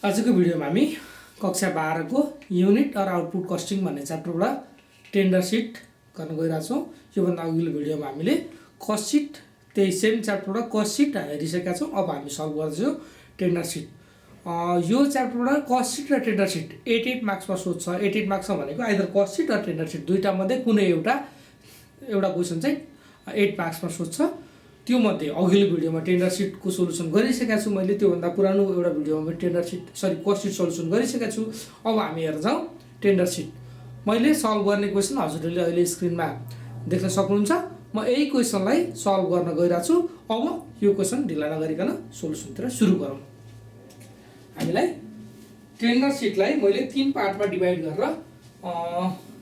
आजको भिडियोमा हामी कक्षा 12 को युनिट और आउटपुट कस्टिङ भन्ने च्याप्टरबाट टेन्डर सिट गर्न गइरहेको छौँ। योभन्दा अघिल्लो भिडियोमा हामीले कस्ट सिट त्यही सेम च्याप्टरबाट कस्ट सिट हेरिसकेका छौँ। अब हामी सल्भ गर्दैछौँ टेन्डर सिट। यो च्याप्टरबाट कस्ट सिट र टेन्डर सिट 8 मार्क्समा सोध्छ। 8 मार्क्समा भनेको आइदर कस्ट सिट र टेन्डर सिट दुईटा मध्ये कुनै एउटा क्वेसन चाहिँ 8 मार्क्समा सोध्छ। त्यो मध्ये अघिल्लो भिडियोमा टेन्डर सिटको सोलुसन गरिसकेका छु मैले। त्योभन्दा पुरानो एउटा भिडियोमा tender seat cost seat solution गरिसकेका छु। अब हामी हेर्न जाउँ टेन्डर सिट। मैले सल्भ गर्ने क्वेसन हजुरहरूले अहिले स्क्रिनमा देख्न सक्नुहुन्छ। म यही क्वेसनलाई सल्भ गर्न गइरहेको छु। अब यो क्वेसन ढिला नगरिकन सोलुसनतिर सुरु गरौँ। हामीलाई टेन्डर सिटलाई मैले 3 पार्टमा डिभाइड गरेर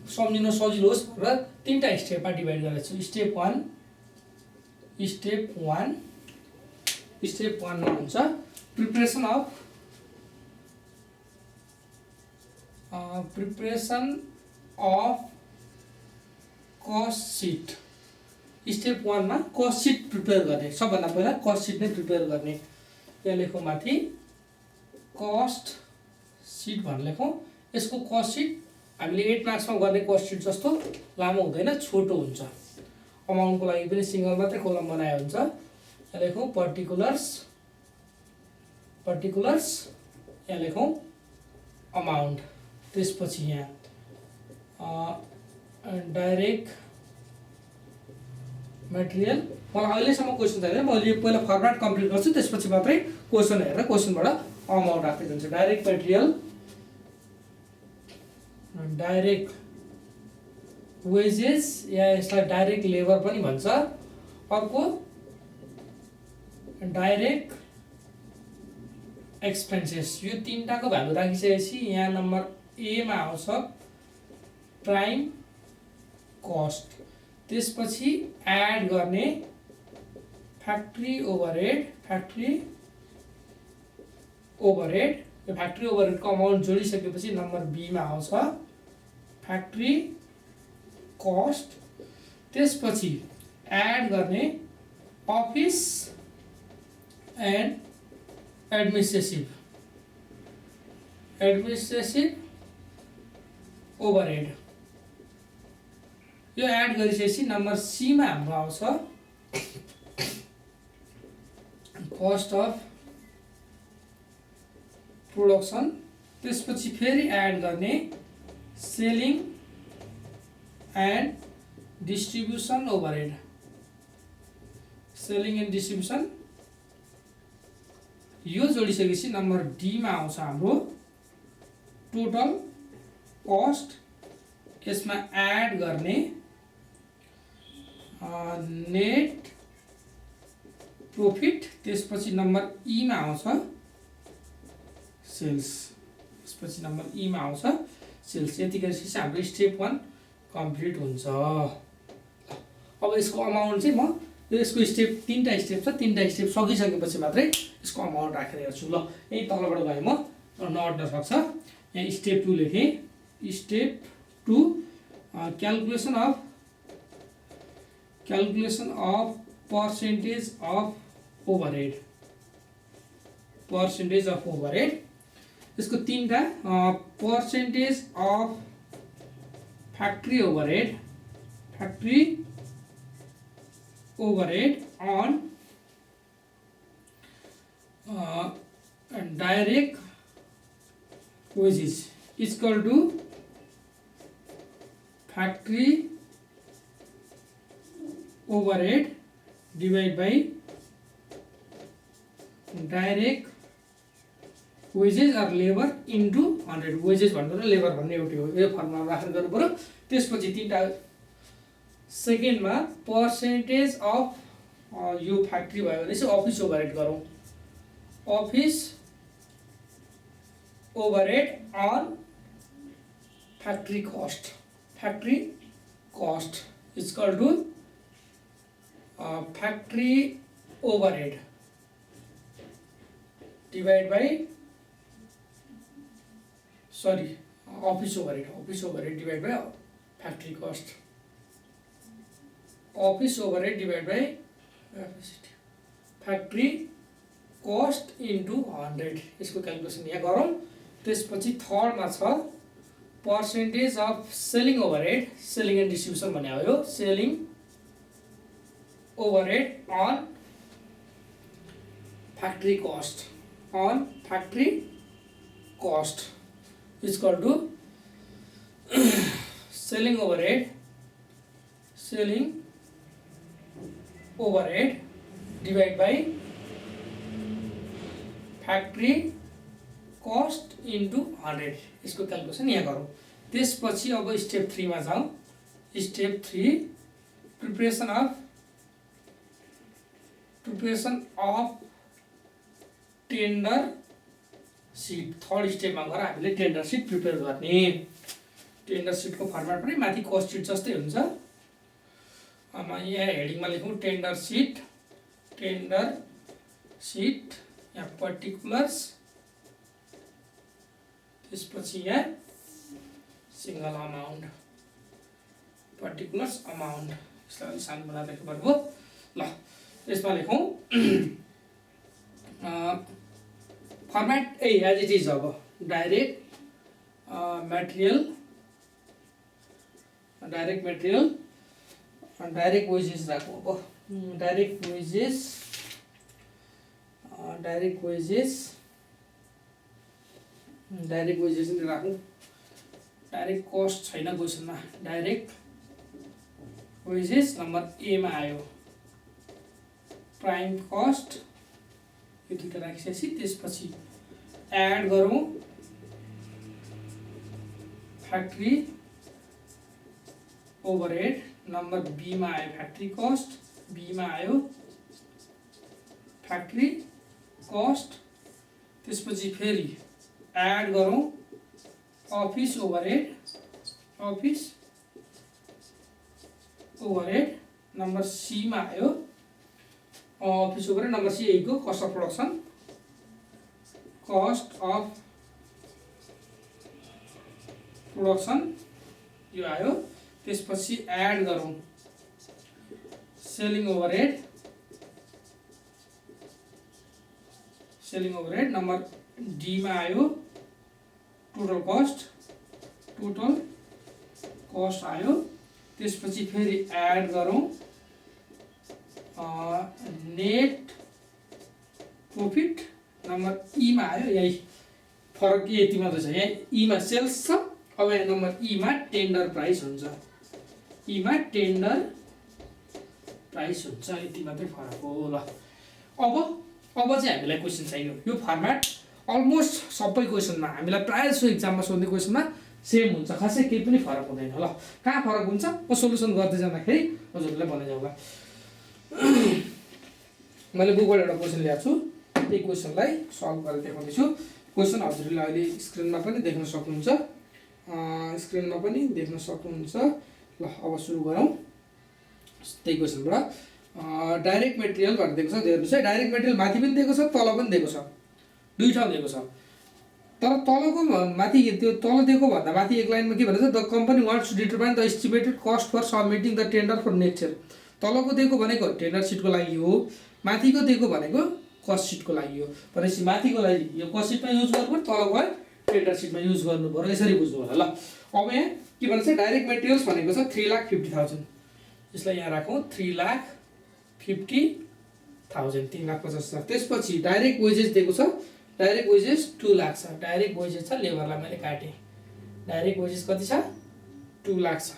सम्झिन सजिलो होस् भनेर 3टा स्टेपमा डिभाइड गरेको छु। स्टेप 1 मा हुन्छ preparation of cost seat. Step 1 मा कस्ट सिट प्रिपेयर गर्ने। सबभन्दा पहिला कस्ट सिट नै प्रिपेयर गर्ने। यहाँ लेखौँ माथि कस्ट सिट भनेर लेखौँ। यसको कस्ट सिट हामीले 8 मार्क्समा गर्ने कस्ट सिट जस्तो लामो हुँदैन, छोटो हुन्छ। अमाउन्टको लागि पनि सिंगल मात्रै कोलम बनाए हुन्छ। यहाँ लेखौँ पर्टिकुलर्स यहाँ लेखौँ अमाउन्ट। त्यसपछि यहाँ डाइरेक्ट मटेरियल। मलाई अहिलेसम्म क्वेसन छैन, मैले पहिला फर्मेट कम्प्लिट गर्छु, त्यसपछि मात्रै क्वेसन हेरेर क्वेसनबाट अमाउन्ट राख्दै जान्छु। डाइरेक्ट मटेरियल, डाइरेक्ट वेजेस या यसलाई डाइरेक्ट लेबर पनि भन्छ। अर्को डाइरेक्ट एक्सपेन्सेस। यो तीनटाको भ्यालु राखिसकेपछि यहाँ नम्बर ए मा आउँछ प्राइम कस्ट। त्यसपछि एड गर्ने फ्याक्ट्री ओभरहेड। यो फ्याक्ट्री ओभरहेडको अमाउन्ट जोडिसकेपछि नम्बर बी मा आउँछ फ्याक्ट्री कस्ट। त्यसपछि एड गर्ने अफिस एन्ड एडमिनिस्ट्रेटिभ ओभरहेड। यो एड गरिसकेपछि नम्बर सी मा हाम्रो आउँछ कस्ट अफ प्रोडक्सन। त्यसपछि फेरि एड गर्ने सेलिङ एन्ड डिस्ट्रिब्युसन ओभरहेड। यो जोडिसकेपछि नम्बर डी मा आउँछ हाम्रो टोटल कस्ट। यसमा एड गर्ने नेट प्रॉफिट। त्यसपछि नम्बर ई मा आउँछ सेल्स। यति गरेपछि हाम्रो स्टेप 1 कम्प्लिट हुन्छ। अब यसको अमाउन्ट चाहिँ म यसको स्टेप 3टा स्टेप छ, 3टा स्टेप सकिसकेपछि मात्रै यसको अमाउन्ट राखेर हेर्छु। ल यही तलबाट गए म नअट्न सक्छ। यहाँ स्टेप 2 लेखेँ। Step 2 calculation of percentage of overhead. यसको 3टा percentage of factory overhead on direct wages equal to factory overhead divide by direct wages or labour into 100। Wages भन्नु र लेबर भन्ने एउटै हो। यो फर्मुला राखेर गर्नु पर्यो। त्यसपछि 3टा सेकेन्डमा पर्सेन्टेज अफ यो फ्याक्ट्री भयो भने चाहिँ अफिस ओभरहेड गरौँ। Office overhead on factory cost equal to factory overhead divide by office overhead divide by factory cost. Office overhead divide by factory cost into 100 यसको क्यालकुलेसन यहाँ गरौँ। त्यसपछि थर्डमा छ percentage of selling overhead, selling and distribution भन्ने हो यो, selling overhead on factory cost, on factory cost is equal to selling overhead divide by factory cost into 100 यसको क्यालकुलेसन यहाँ गरौँ। त्यसपछि अब स्टेप 3 मा जाउँ। Step 3 preparation of tender sheet. Third स्टेपमा गएर हामीले टेन्डर सिट प्रिपेयर गर्ने। टेन्डर सिटको फर्मेट पनि माथि कस्ट सिट जस्तै हुन्छ। अब यहाँ हेडिङमा लेखौँ टेन्डर सिट यहाँ पर्टिकुलर्स, त्यसपछि यहाँ सिंगल अमाउन्ट, पर्टिकुलर्स अमाउन्ट, यसलाई अलि सानो बनाएर लेख्नु पर्यो। ल यसमा लेखौँ फर्मेट एज इट इज। अब डाइरेक्ट मटेरियल डाइरेक्ट वेजेस राखौँ। अब डाइरेक्ट वेजेस नि राखौँ। डाइरेक्ट कस्ट छैन क्वेसनमा, डाइरेक्ट वेजेस नम्बर ए मा आयो। प्राइम कस्ट यो दुईटा राखिसकेपछि त्यसपछि एड गरौँ फ्याक्ट्री ओभरहेड नम्बर बी मा आयो, फ्याक्ट्री कस्ट बी मा आयो फ्याक्ट्री कस्ट। त्यसपछि फेरि एड गरौँ अफिस ओभरहेड नम्बर सी मा आयो। अफिस ओभरहेड नम्बर सी ए को कस्ट अफ प्रोडक्सन यो आयो। त्यसपछि एड गरौँ सेलिङ ओभरहेड नम्बर डी मा आयो। टोटल कस्ट आयो। त्यसपछि फेरि एड गरौँ नेट प्रॉफिट नम्बर ई मा आयो। यही फरक यति मात्र छ, यहाँ ई मा सेल्स छ। अब यहाँ नम्बर ई मा टेन्डर प्राइस हुन्छ, यति मात्रै फरक हो। ल अब चाहिँ हामीलाई क्वेसन चाहियो। यो फर्मेट अलमोस्ट सबै क्वेसनमा हामीलाई प्रायः जसो इक्जाममा सोध्ने क्वेसनमा सेम हुन्छ, खासै केही पनि फरक हुँदैन। ल कहाँ फरक हुन्छ म सोल्युसन गर्दै जाँदाखेरि हजुरहरूलाई बनाइजाउँला। मैले बुकबाट एउटा क्वेसन ल्याएको छु, त्यही क्वेसनलाई सल्भ गरेर देखाउँदैछु। क्वेसन हजुरले अहिले स्क्रिनमा पनि देख्न सक्नुहुन्छ। ल अब सुरु गरौँ। त्यही क्वेसनबाट डाइरेक्ट मेटेरियल भनेर दिएको छ। हेर्नुहोस् है, डाइरेक्ट मेटेरियल माथि पनि दिएको छ, तल पनि दिएको छ, दुई ठाउँ दिएको छ। तर तलको माथि त्यो तल दिएको भन्दा माथि एक लाइनमा के भन्छ, the company wants to determine the estimated cost for submitting the tender for next year. तलको दिएको भनेको टेन्डर सिटको लागि हो, माथिको दिएको भनेको कस्ट सिटको लागि हो। भनेपछि माथिको लागि यो कस्ट सिटमा युज गर्नु, तलको टेन्डर सिटमा युज गर्नु पर्यो। यसरी बुझ्नु होला। ल अब यहाँ के भन्छ, डाइरेक्ट मेटेरियल्स भनेको छ 3,50,000। यसलाई यहाँ राखौँ 3,50,000, 3,50,000। त्यसपछि डाइरेक्ट वेजेस दिएको छ, डाइरेक्ट वेजेस 2 लाख छ। डाइरेक्ट वेजेस छ, लेबरलाई मैले काटेँ। डाइरेक्ट वेजेस कति छ, 2 लाख छ,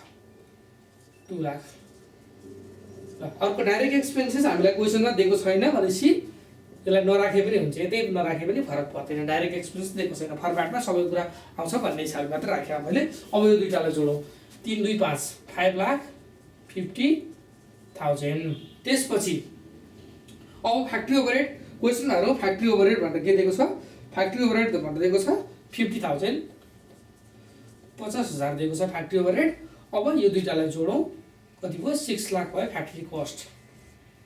2 लाख। ल अर्को डाइरेक्ट एक्सपेन्सेस हामीलाई क्वेसनमा दिएको छैन भनेपछि यसलाई नराखे पनि हुन्छ, यतै नराखे पनि फरक पर्दैन। डाइरेक्ट एक्सपेन्सेस दिएको छैन, फर्मेटमा सबै कुरा आउँछ भन्ने हिसाबले मात्र राखेँ मैले। अब यो दुईटालाई जोडौँ, 3, 2, 5, 5,50,000। त्यसपछि अब फ्याक्ट्री ओभरहेड क्वेसनहरू फ्याक्ट्री ओभरहेड भनेर के दिएको छ, फ्याक्ट्री ओभरहेड भनेर दिएको छ 50,000, 50,000 दिएको छ फ्याक्ट्री ओभरहेड। अब यो दुईटालाई जोडौँ, कति भयो, 6 लाख भयो फ्याक्ट्री कस्ट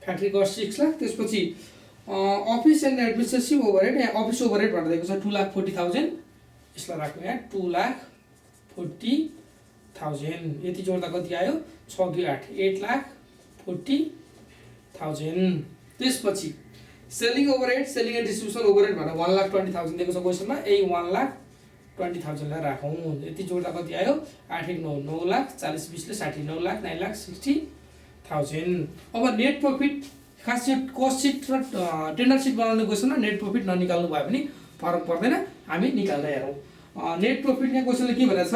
6 लाख। त्यसपछि अफिस एन्ड एडमिनिस्ट्रेटिभ ओभरहेड, यहाँ अफिस ओभरहेड भनेर दिएको छ 2,40,000। यसलाई राख्नु यहाँ 2,40,000। यति जोड्दा कति आयो, 6 2 8, 8,40,000। त्यसपछि selling overhead selling and distribution overhead भनेर 1,20,000 दिएको छ क्वेसनमा। यही 1,20,000 लाई राखौँ। यति जोड्दा कति आयो 8 1 9 9 लाख 40 20 ले 60 9 लाख 9,60,000। अब नेट प्रफिट खास चाहिँ कस्ट सिट र टेन्डर सिट बनाउने क्वेसनमा नेट प्रफिट ननिकाल्नु भयो भने फरक पर्दैन, हामी निकाल्दै हेरौँ। नेट प्रफिट यहाँ क्वेसनले के भनेको छ,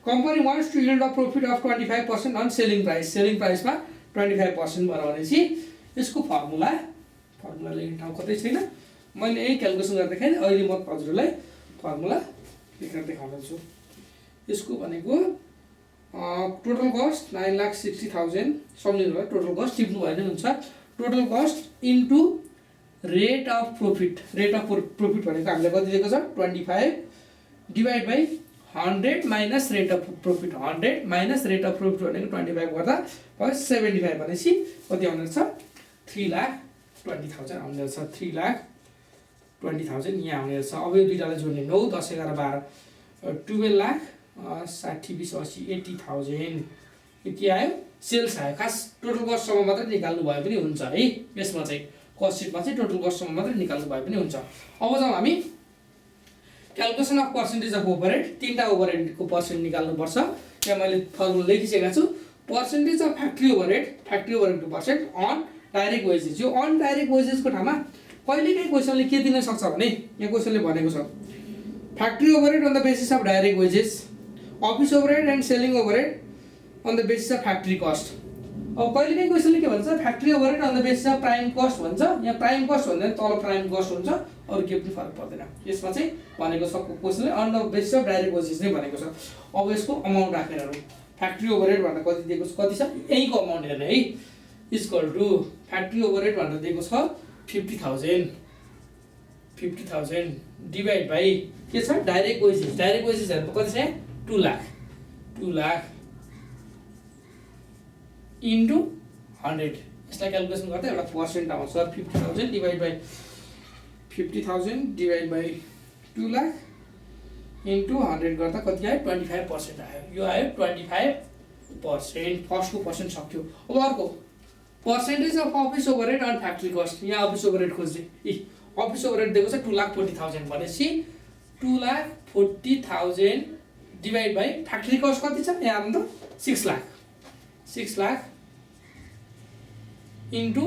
company wants to yield a profit of 25% on selling price. Selling प्राइसमा 25% भनेपछि यसको फर्मुला लेख्ने ठाउँ कतै छैन, मैले यही क्यालकुलेसन गरेर देखाएँ। अहिले म हजुरहरूलाई फर्मुला लेखेर देखाउँछु। यसको भनेको टोटल कस्ट 9,60,000 सम्झिनु भयो। टोटल कस्ट टिप्नु भयो भने हुन्छ total cost into rate of profit. Rate of profit भनेको हामीलाई कति दिएको छ 25 divide by 100 minus rate of profit. 100 minus rate of profit भनेको 25 गर्दा भयो 75 भनेपछि कति आउने रहेछ 3,20,000 आउने रहेछ। 3,20,000 यहाँ आउने रहेछ। अब यो दुईटालाई जोड्ने 9 10 11 12 12 लाख 60 20 80 80,000 यति आयो। सेल्स आयो। खास टोटल कस्टसम्म मात्रै निकाल्नु भयो पनि हुन्छ है। यसमा चाहिँ कस्ट सिटमा चाहिँ टोटल कस्टसम्म मात्रै निकाल्नु भयो पनि हुन्छ। अब जाउँ हामी calculation of percentage of overhead. तीनटा ओभरहेडको पर्सेन्ट निकाल्नुपर्छ। यहाँ मैले फर्मुला लेखिसकेको छु। पर्सेन्टेज अफ फ्याक्ट्री ओभरहेडको पर्सेन्ट अन डाइरेक्ट वेजेस। यो अन डाइरेक्ट वेजेसको ठाउँमा कहिलेकाहीँ क्वेसनले के दिन सक्छ भने यहाँ क्वेसनले भनेको छ factory overhead on the basis of direct wages, office overhead and selling overhead on the basis of factory cost. अब कहिलेकाहीँ क्वेसनले के भन्छ factory overhead on the basis of prime cost भन्छ। यहाँ प्राइम कस्ट भन्दा तल प्राइम कस्ट हुन्छ, अरू केही पनि फरक पर्दैन। यसमा चाहिँ भनेको छ क्वेसनले on the basis of direct wages नै भनेको छ। अब यसको अमाउन्ट राखेर हेरौँ। फ्याक्ट्री ओभरहेड भनेर कति दिएको छ, कति छ यहीँको अमाउन्ट हेर्ने है। इक्वल टु फ्याक्ट्री ओभरहेड भनेर दिएको छ 50,000 डिभाइड बाई के छ डाइरेक्ट वेजेस। डाइरेक्ट वेजेस हेर्नु कति छ 2 लाख इन्टु 100। यसलाई क्यालकुलेसन गर्दा एउटा पर्सेन्ट आउँछ 50,000 डिभाइड बाई 2 लाख इन्टु 100 गर्दा कति आयो 25% आयो। यो आयो 25%। फर्स्टको पर्सेन्ट सक्यो। अब अर्को percentage of office overhead on factory cost. यहाँ अफिस ओभरहेड खोज्ने अफिस ओभरहेड दिएको छ 2,40,000 भनेपछि 2,40,000 डिभाइड बाई फ्याक्ट्री कस्ट कति छ यहाँ आउनु त 6 लाख इन्टु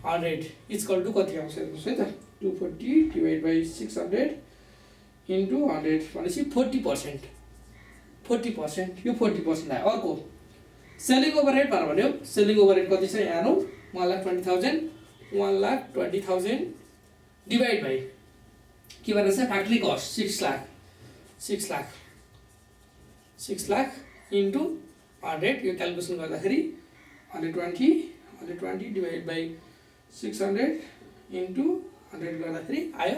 100 इक्वल टु कति आउँछ हेर्नुहोस् है त 240 डिभाइड बाई 600 इन्टु 100 भनेपछि 40%। यो 40% आयो। अर्को सेलिङ ओभरहेड भनेर भन्यो। सेलिङ ओभरहेड कति छ यहाँ आउनु 1,20,000 डिभाइड बाई के भनेको छ फ्याक्ट्री कस्ट 6 लाख इन्टु 100। यो क्यालकुलेसन गर्दाखेरि 120 डिभाइड बाई 600 इन्टु 100 गर्दाखेरि आयो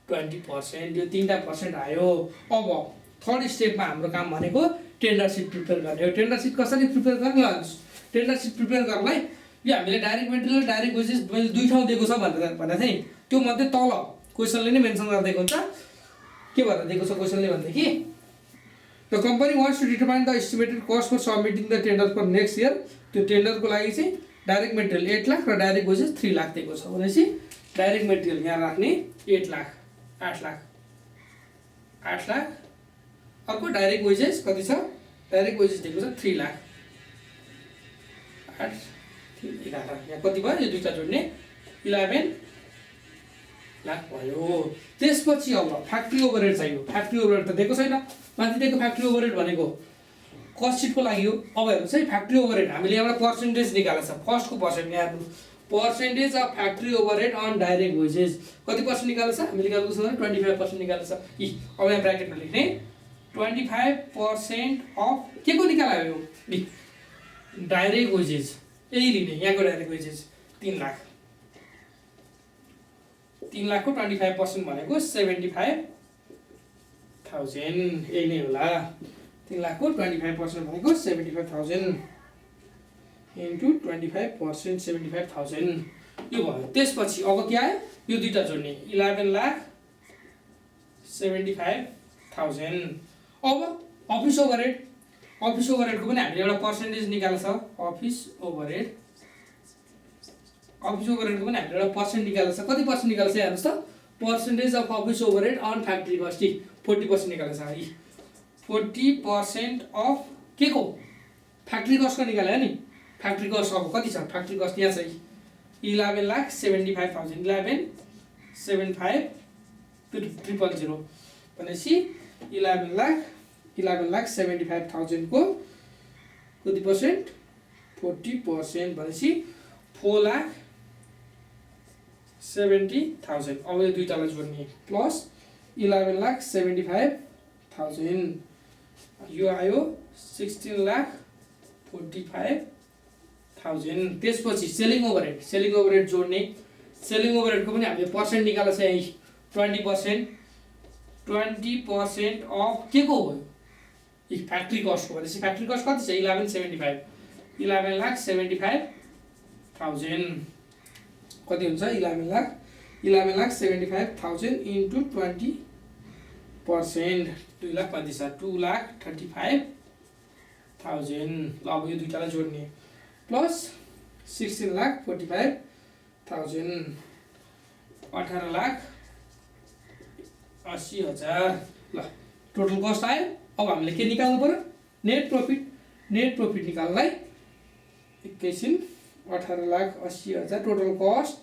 20%। यो तीनटा पर्सेन्ट आयो। अब थर्ड स्टेपमा हाम्रो काम भनेको टेन्डर सिट प्रिपेयर गर्ने हो। टेन्डर सिट कसरी प्रिपेयर गर्ने लानुहोस्। टेन्डर सिट प्रिपेयर गर्नलाई यो हामीले डाइरेक्ट मेटेरियल डाइरेक्ट वेजेस मैले 2 ठाउँ दिएको छ भनेको थिएँ। त्यो मध्ये तल क्वेसनले नै मेन्सन गरिदिएको हुन्छ। के भनेर दिएको छ क्वेसनले भनेदेखि the company wants to determine the estimated cost for submitting the tender for next year. त्यो टेन्डरको लागि चाहिँ डाइरेक्ट मेटेरियल 8 लाख र डाइरेक्ट वेजेस 3 लाख दिएको छ भनेपछि डाइरेक्ट मेटेरियल यहाँ राख्ने 8 लाख 8 लाख। अर्को डाइरेक्ट वेजेस कति छ डाइरेक्ट वेजेस दिएको छ 3 लाख 8 11 यहाँ कति भयो यो दुईटा जोड्ने 11 लाख भयो। त्यसपछि अब फ्याक्ट्री ओभरहेड चाहियो। फ्याक्ट्री ओभरहेड त दिएको छैन। माथि दिएको फ्याक्ट्री ओभरहेड भनेको कस्ट सिटको लागि हो। अब हेर्नुहोस् है फ्याक्ट्री ओभरहेड हामीले एउटा पर्सेन्टेज निकालेको छ। फर्स्टको पर्सेन्ट यहाँ percentage of factory overhead on direct wages कति पर्सेन्ट निकालेको छ हामीले क्यालकुलेसन 25% निकालेको छ। अब यहाँ ब्र्याकेटमा लेख्ने 25% अफ के को निकाल्यो यो डाइरेक्ट वेजेस। यही लिने यहाँको डाइरेक्ट वेजेस 3 लाख। 3 लाखको 25% भनेको 75,000 यही नै होला। 3 लाखको 25% भनेको 75,000 इन्टु 25% 75,000 यो भयो। त्यसपछि अब के आयो यो दुईटा जोड्ने 11,75,000। अब अफिस ओभरहेडको पनि हामीले एउटा पर्सेन्टेज निकाल्छ। अफिस अफिस ओभरहेडको पनि हामीले एउटा पर्सेन्ट निकालेको छ। कति पर्सेन्ट निकालेको छ हेर्नुहोस् त, percentage of office overhead on factory cost 40% निकालेको छ है। 40% अफ के को फ्याक्ट्री कस्टको निकाल्यो नि। फ्याक्ट्री कस्ट अब कति छ, फ्याक्ट्री कस्ट यहाँ छ 11,75,000 11,75,000 भनेपछि 11,75,000 को कति पर्सेन्ट 40% भनेपछि 4,70,000। अब यो दुईटालाई जोड्ने प्लस 11,75,000 यो आयो 16,45,000। त्यसपछि सेलिङ ओभरहेड जोड्ने। सेलिङ ओभरहेडको पनि हामीले पर्सेन्ट निकालेको छ यही 20%। 20% अफ के को हो फ्याक्ट्री कस्टको भनेपछि फ्याक्ट्री कस्ट कति छ 11,75,000 कति हुन्छ 11,75,000 इन्टु 20% 2,35,000 2,35,000। ल अब यो दुईटालाई जोड्ने प्लस 16,45,000 18,80,000। ल टोटल कस्ट आयो। अब हामीले के निकाल्नु पर्यो नेट प्रॉफिट निकाल्नलाई एकैछिन 18,80,000 टोटल कस्ट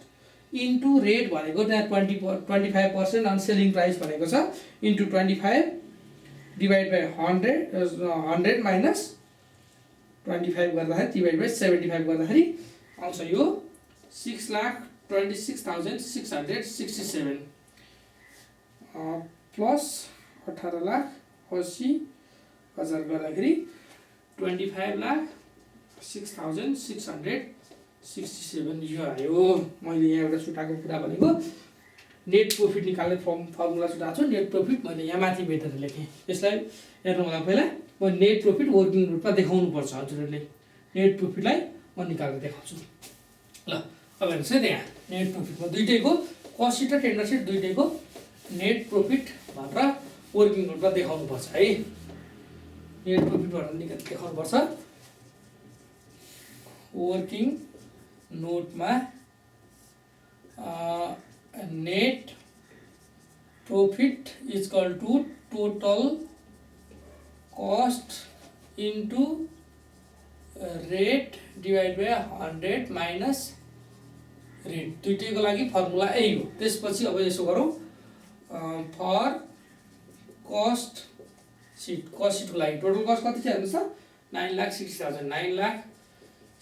इन्टु रेट भनेको त्यहाँ 25% अन सेलिङ प्राइस भनेको छ इन्टु 25 डिभाइड बाई 100 माइनस 25 गर्दाखेरि डिभाइड बाई 75 गर्दाखेरि आउँछ यो 6,26,667 प्लस 18,80,000 गर्दाखेरि 25,06,667 यो आयो। मैले यहाँ एउटा छुटाएको कुरा भनेको नेट प्रॉफिट निकाल्ने फर्मुला छुटाएको छु। नेट प्रॉफिट मैले यहाँ माथि भेटेर लेखेँ। यसलाई हेर्नु होला पहिला म नेट प्रॉफिट वर्किङ ग्रुपमा देखाउनु पर्छ हजुरहरूले। नेट प्रॉफिटलाई म निकालेर देखाउँछु। ल अब हेर्नुहोस् है त्यहाँ नेट प्रॉफिटमा दुईटैको कस्ट सिट र टेन्डर सिट दुईटैको नेट प्रॉफिट भनेर वर्किङ नोटमा देखाउनु पर्छ है। नेट प्रॉफिट भनेर देखाउनु पर्छ वर्किङ नोटमा। Net profit is equal to total cost into rate divide by 100 minus rate. दुईटैको लागि फर्मुला यही हो। त्यसपछि अब यसो गरौँ फर कस्ट सिटको लागि टोटल कस्ट कति छ हेर्नुहोस् त 9,60,000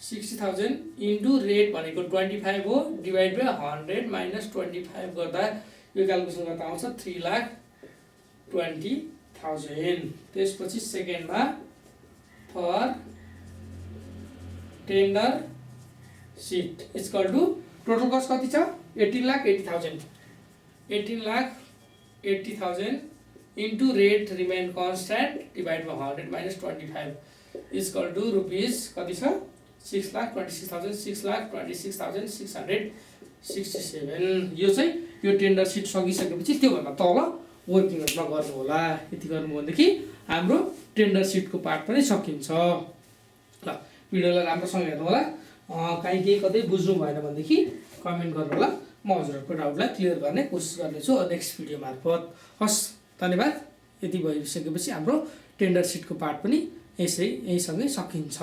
9,60,000 इन्टु रेट भनेको 25 हो डिवाइड बाई 100 माइनस 25 गर्दा यो क्यालकुलेसन गर्दा आउँछ 3,20,000। त्यसपछि सेकेन्डमा for tender sheet equal to total cost कति छ 18,80,000 18,80,000 into rate remain constant divide by 100 minus 25 equal to rupees कति छ 6,26,667 यो चाहिँ यो टेन्डर सिट सकिसकेपछि त्योभन्दा तल वर्किङ नोटमा गर्नु होला। यति गर्नुभयो भनेदेखि हाम्रो टेन्डर सिटको पार्ट पनि सकिन्छ। ल भिडियोलाई राम्रोसँग हेर्नु होला। कहीँ केही कतै बुझ्नु भएन भनेदेखि कमेन्ट गर्नु होला। म हजुरहरूको डाउटलाई क्लियर गर्ने कोसिस गर्नेछु नेक्स्ट भिडियो मार्फत। हस् धन्यवाद। यति भइसकेपछि हाम्रो टेन्डर सिटको पार्ट पनि यहीसँगै सकिन्छ।